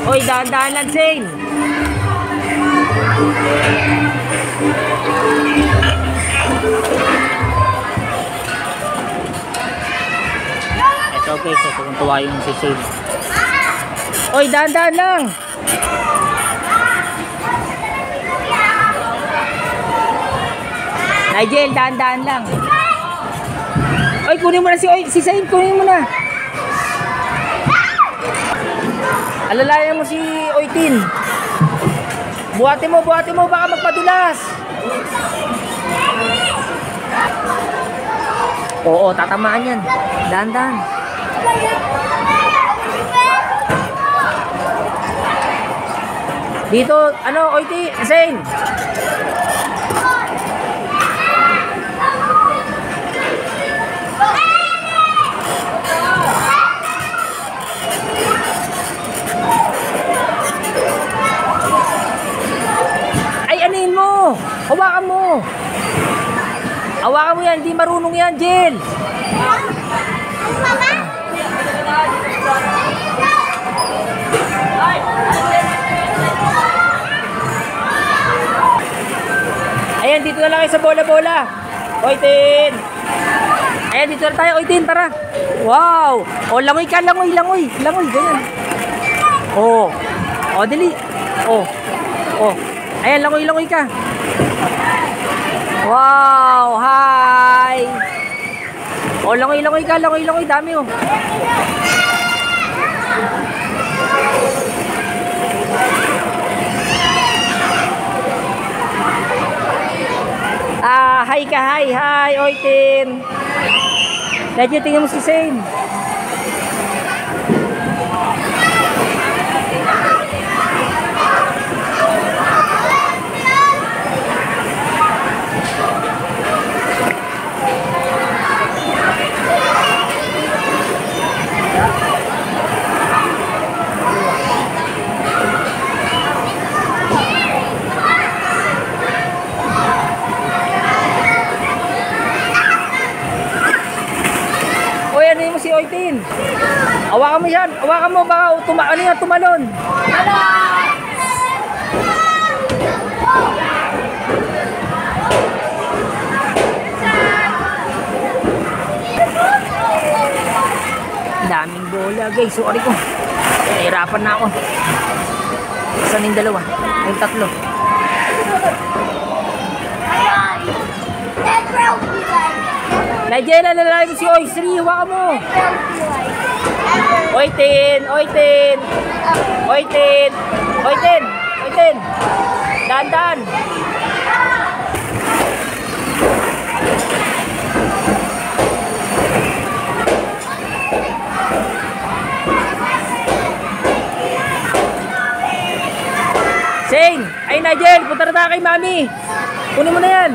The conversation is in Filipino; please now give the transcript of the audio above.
Oy, dahan-dahan lang, Zane. Ito guys, so tuwa yung si Zane. Oy, dahan-dahan lang. Nigel, dahan-dahan lang. Oy, kunin mo na si Zane, kunin mo na. Alalayan mo si Oitin. Buhatin mo, baka magpadulas. Oo, tatamaan yan. Dahan-dahan. Dito, ano, Oitin, Zane. Hawakan mo. Hawakan mo yan. Hindi marunong yan, Jill. Ayan, dito na lang kayo sa bola-bola. Oitin. Ayan, dito na tayo. Oitin, tara. Wow. O, langoy ka. Langoy. Ganyan. O, dali. O. Ayan, langoy ka. Wow, hi. O, langoy ka, dami oh. Hi ka, hi, Oitin. Medyo tingnan mo si Zane. Si Oitin. Hawakan mo yan. Hawakan mo baka tumalon. Daming bola, guys. Sorry ko. Nahirapan na ako. Saan yung dalawa? Yung tatlo. Nigel, lalaki mo si Oisri, hawakan mo. Oitin. Dahan-dahan. Zane, ay Nigel, punta na tayo kay Mami. Kunin mo na yan.